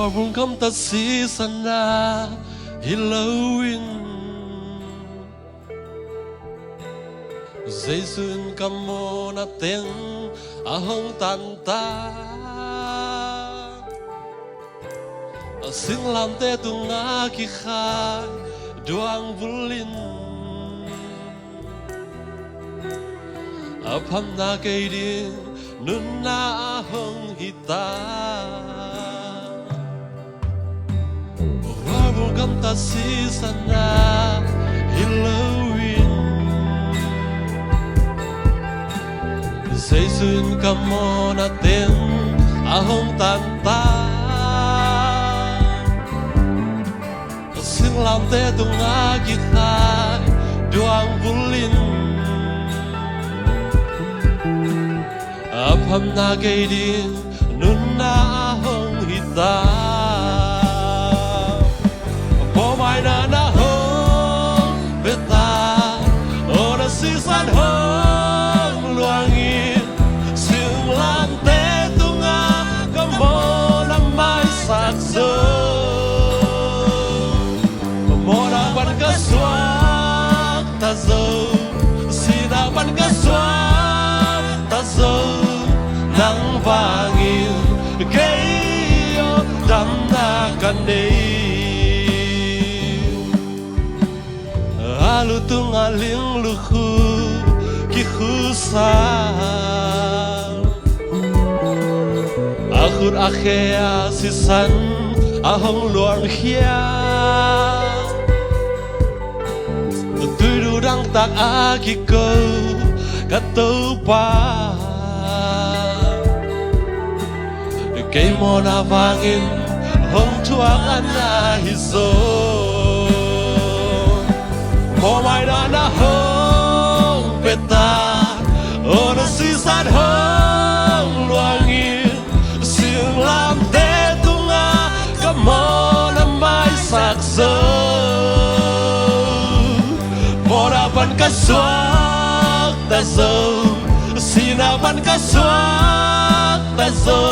bung kam ta si sana hilowin Giêsu kam mo na ten ahong tan ta Sing lam te tu nga ki khai duang vulin Apam na kay din nun na ahong hita Wabul kam ta si sana hilowin Giêsu kam mo na ten ahong tan ta Sing lam te tu nga ki khai duang vulin Apam na kay din nun na ahong hita Mawh Mai Na hong beta O na si san hong luangin Sing lam te tu nga kamo na may sakso Swak ta zo sinapan ka swak ta zo nang vangin kayo dam na kanay alutung aling luhu kihusan akhur akhea sisan ahong luang hiya Đang tak akiko kato pa Kay mo na vangin hong tuang ana hiso Mawh Mai Na hong peta O na si san hong luangin Sing lam te tu nga kamo na may sakso Morapan ka swak ta zo sinapan ka swak ta zo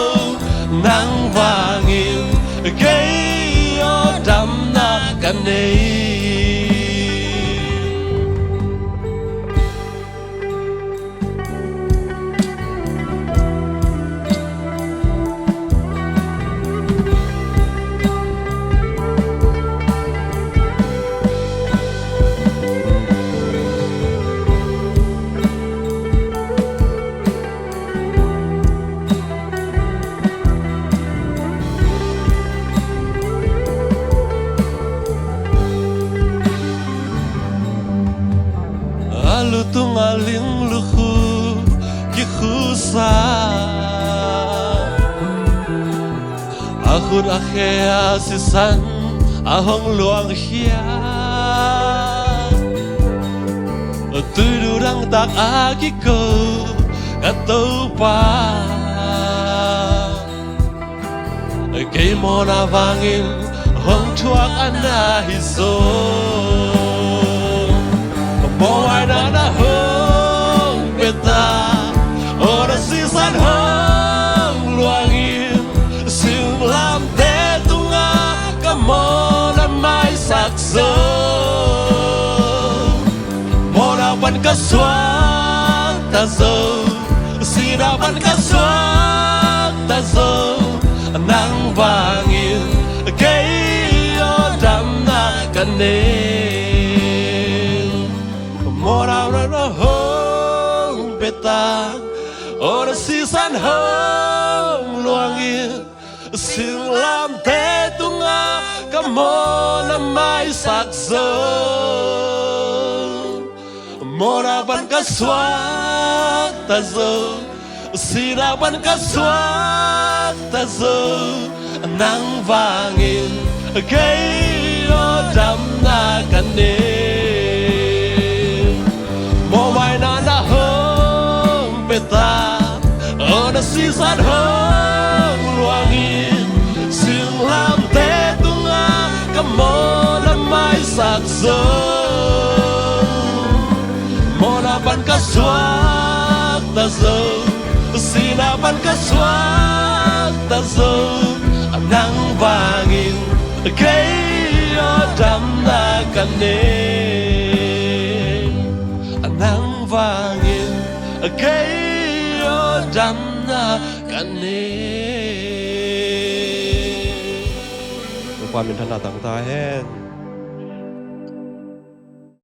nang vangin kayo dam na kanay Lutung aling luhu kihusa Akhur akhea sisan ahong luang hiya Tudurang tak akiko kato pa Kay mo na vangin hong tuang ana hiso Mawh Mai Na hong beta O na si san hong luangin Sing lam te tu nga kamo na may sakso Morapan ka swak ta zo sinapan ka swak ta zo nang vangin kayo dam na kanay Mawh Mai Na hong beta O na si san hong luangin Sing lam te tu nga kamo na may sakso Morapan ka swak ta zo sinapan ka swak ta zo nang vangin kayo dam na kanay Mawh Mai Na hong beta O na si san hong luangin Sing lam te tu nga kamo na may sakso Morapan ka swak ta zo sinapan ka swak ta zo nang vangin kayo damna kanin Anang vangin kayo damna kanin ความเป็นถนัดต่างตาแห้ง